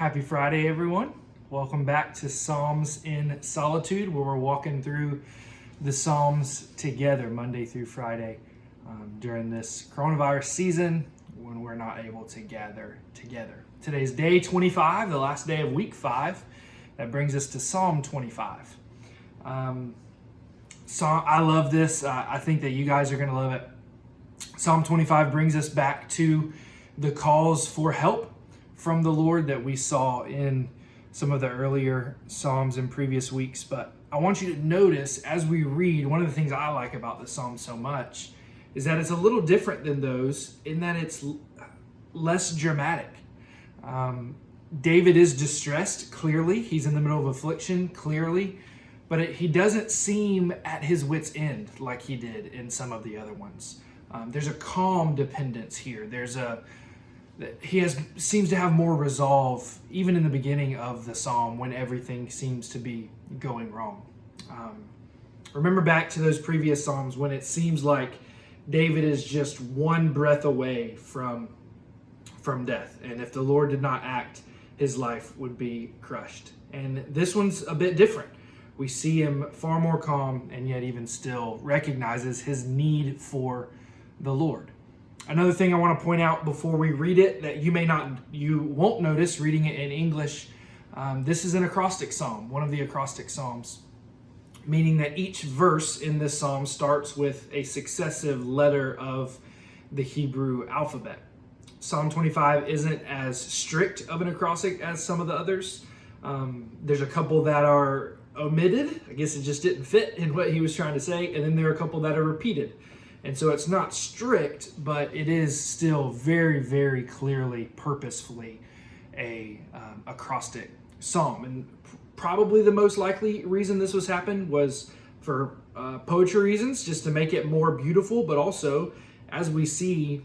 Happy Friday, everyone. Welcome back to Psalms in Solitude, where we're walking through the Psalms together Monday through Friday during this coronavirus season when we're not able to gather together. Today's day 25, the last day of week 5. That brings us to Psalm 25. I love this. I think that you guys are going to love it. Psalm 25 brings us back to the calls for help from the Lord that we saw in some of the earlier Psalms in previous weeks. But I want you to notice as we read, one of the things I like about the Psalm so much is that it's a little different than those in that it's less dramatic. David is distressed, clearly. He's in the middle of affliction, clearly. But he doesn't seem at his wit's end like he did in some of the other ones. There's a calm dependence here. Seems to have more resolve, even in the beginning of the psalm when everything seems to be going wrong. Remember back to those previous psalms when it seems like David is just one breath away from death, and if the Lord did not act, his life would be crushed. And this one's a bit different. We see him far more calm, and yet even still recognizes his need for the Lord. Another thing I want to point out before we read it that you won't notice reading it in English, this is an acrostic psalm, one of the acrostic psalms, meaning that each verse in this psalm starts with a successive letter of the Hebrew alphabet. Psalm 25 isn't as strict of an acrostic as some of the others. There's a couple that are omitted. I guess it just didn't fit in what he was trying to say. And then there are a couple that are repeated. And so it's not strict, but it is still very, very clearly, purposefully a acrostic psalm. And probably the most likely reason this was happened was for poetry reasons, just to make it more beautiful. But also, as we see,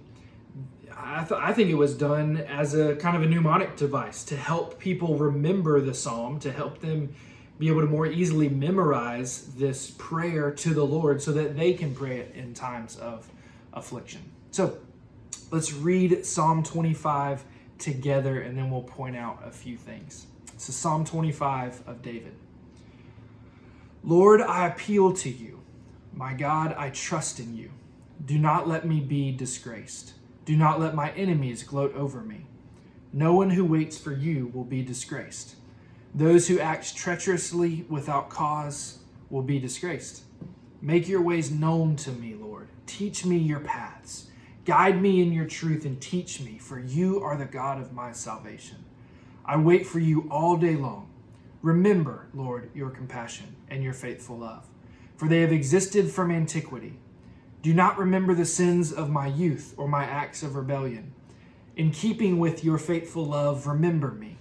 I think it was done as a kind of a mnemonic device to help people remember the psalm, to help them be able to more easily memorize this prayer to the Lord so that they can pray it in times of affliction. So let's read Psalm 25 together and then we'll point out a few things. So Psalm 25 of David. Lord, I appeal to you. My God, I trust in you. Do not let me be disgraced. Do not let my enemies gloat over me. No one who waits for you will be disgraced. Those who act treacherously without cause will be disgraced. Make your ways known to me, Lord. Teach me your paths. Guide me in your truth and teach me, for you are the God of my salvation. I wait for you all day long. Remember, Lord, your compassion and your faithful love, for they have existed from antiquity. Do not remember the sins of my youth or my acts of rebellion. In keeping with your faithful love, remember me.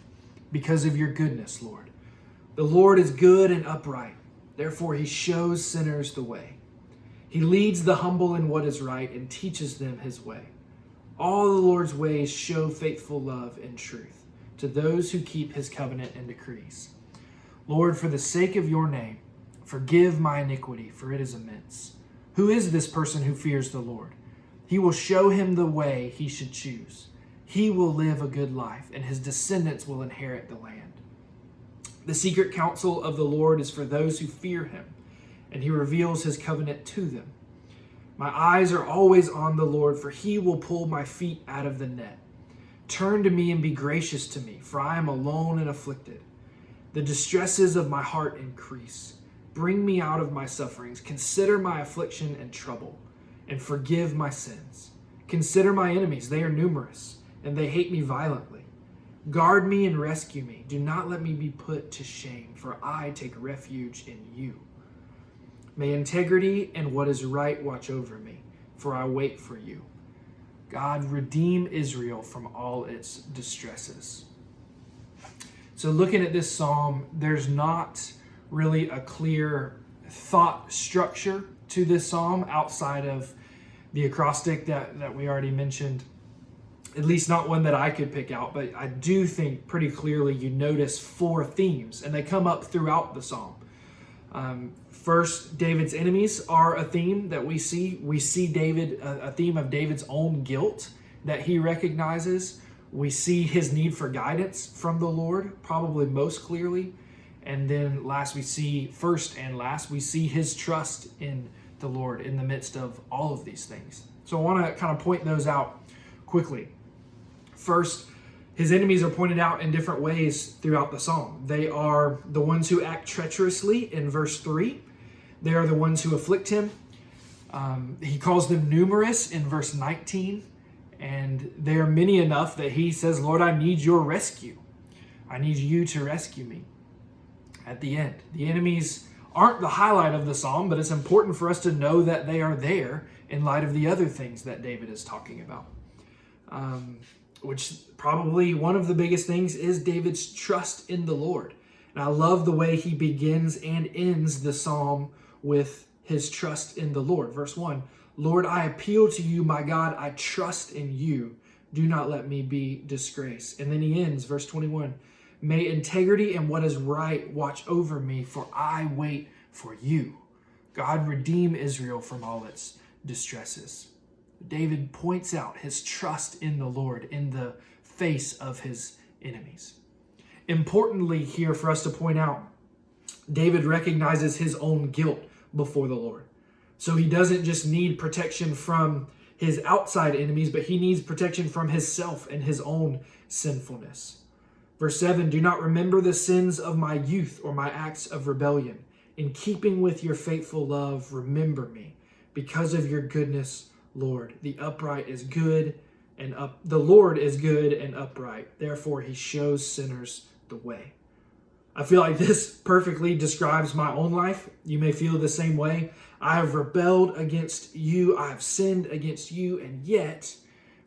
Because of your goodness, Lord. The Lord is good and upright. Therefore, he shows sinners the way. He leads the humble in what is right and teaches them his way. All the Lord's ways show faithful love and truth to those who keep his covenant and decrees. Lord, for the sake of your name, forgive my iniquity, for it is immense. Who is this person who fears the Lord? He will show him the way he should choose. He will live a good life, and his descendants will inherit the land. The secret counsel of the Lord is for those who fear him, and he reveals his covenant to them. My eyes are always on the Lord, for he will pull my feet out of the net. Turn to me and be gracious to me, for I am alone and afflicted. The distresses of my heart increase. Bring me out of my sufferings. Consider my affliction and trouble, and forgive my sins. Consider my enemies, they are numerous, and they hate me violently. Guard me and rescue me. Do not let me be put to shame, for I take refuge in you. May integrity and what is right watch over me, for I wait for you. God, redeem Israel from all its distresses. So looking at this psalm, there's not really a clear thought structure to this psalm outside of the acrostic that we already mentioned. At least not one that I could pick out, but I do think pretty clearly you notice 4 themes, and they come up throughout the psalm. First, David's enemies are a theme that we see. We see a theme of David's own guilt that he recognizes. We see his need for guidance from the Lord, probably most clearly. And then first and last, we see his trust in the Lord in the midst of all of these things. So I want to kind of point those out quickly. First, his enemies are pointed out in different ways throughout the psalm. They are the ones who act treacherously in verse 3. They are the ones who afflict him. He calls them numerous in verse 19. And they are many enough that he says, Lord, I need your rescue. I need you to rescue me. At the end, the enemies aren't the highlight of the psalm, but it's important for us to know that they are there in light of the other things that David is talking about. Which probably one of the biggest things is David's trust in the Lord. And I love the way he begins and ends the psalm with his trust in the Lord. Verse 1, Lord, I appeal to you, my God, I trust in you. Do not let me be disgraced. And then he ends, verse 21, may integrity and what is right watch over me, for I wait for you. God, redeem Israel from all its distresses. David points out his trust in the Lord in the face of his enemies. Importantly here for us to point out, David recognizes his own guilt before the Lord. So he doesn't just need protection from his outside enemies, but he needs protection from himself and his own sinfulness. Verse 7, do not remember the sins of my youth or my acts of rebellion. In keeping with your faithful love, remember me. Because of your goodness, Lord, the Lord is good and upright. Therefore, he shows sinners the way. I feel like this perfectly describes my own life. You may feel the same way. I have rebelled against you. I have sinned against you. And yet,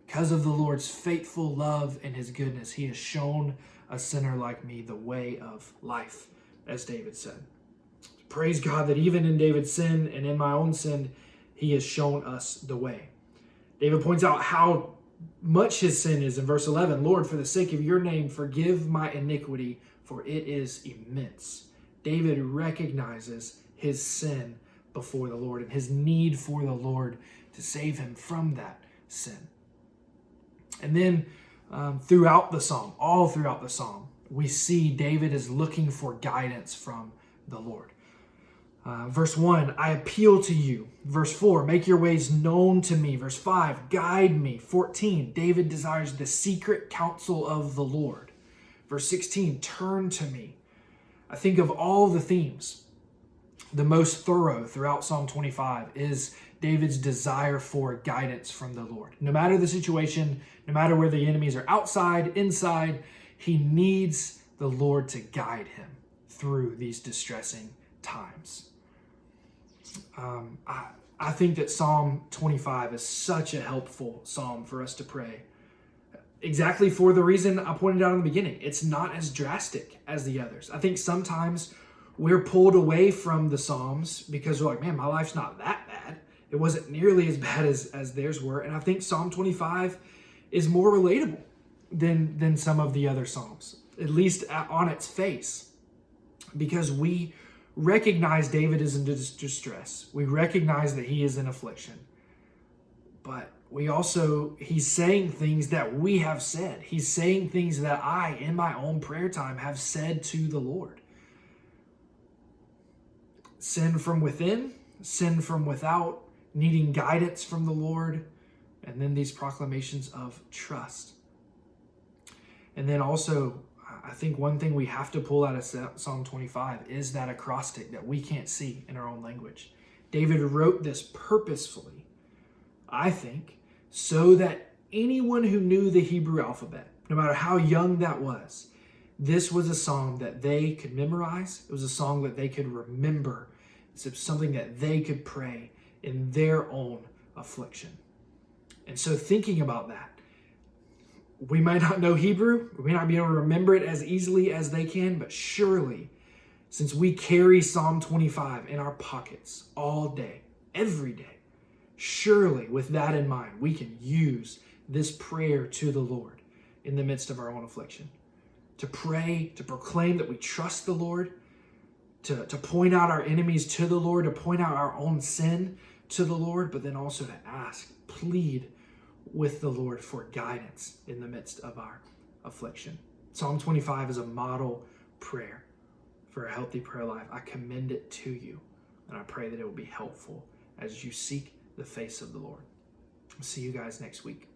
because of the Lord's faithful love and his goodness, he has shown a sinner like me the way of life, as David said. Praise God that even in David's sin and in my own sin, he has shown us the way. David points out how much his sin is in verse 11. Lord, for the sake of your name, forgive my iniquity, for it is immense. David recognizes his sin before the Lord and his need for the Lord to save him from that sin. And then all throughout the psalm, we see David is looking for guidance from the Lord. Verse 1, I appeal to you. Verse 4, make your ways known to me. Verse 5, guide me. 14, David desires the secret counsel of the Lord. Verse 16, turn to me. I think of all the themes, the most thorough throughout Psalm 25 is David's desire for guidance from the Lord. No matter the situation, no matter where the enemies are outside, inside, he needs the Lord to guide him through these distressing times. I think that Psalm 25 is such a helpful psalm for us to pray. Exactly for the reason I pointed out in the beginning. It's not as drastic as the others. I think sometimes we're pulled away from the Psalms because we're like, man, my life's not that bad. It wasn't nearly as bad as theirs were. And I think Psalm 25 is more relatable than some of the other Psalms, at least on its face, because we recognize David is in distress. We recognize that he is in affliction. But he's saying things that we have said. He's saying things that I, in my own prayer time, have said to the Lord. Sin from within, sin from without, needing guidance from the Lord, and then these proclamations of trust. And then also, I think one thing we have to pull out of Psalm 25 is that acrostic that we can't see in our own language. David wrote this purposefully, I think, so that anyone who knew the Hebrew alphabet, no matter how young that was, this was a song that they could memorize. It was a song that they could remember. It's something that they could pray in their own affliction. And so thinking about that, we might not know Hebrew, we may not be able to remember it as easily as they can, but surely, since we carry Psalm 25 in our pockets all day, every day, surely with that in mind, we can use this prayer to the Lord in the midst of our own affliction. To pray, to proclaim that we trust the Lord, to point out our enemies to the Lord, to point out our own sin to the Lord, but then also to ask, plead with the Lord for guidance in the midst of our affliction. Psalm 25 is a model prayer for a healthy prayer life. I commend it to you, and I pray that it will be helpful as you seek the face of the Lord. I'll see you guys next week.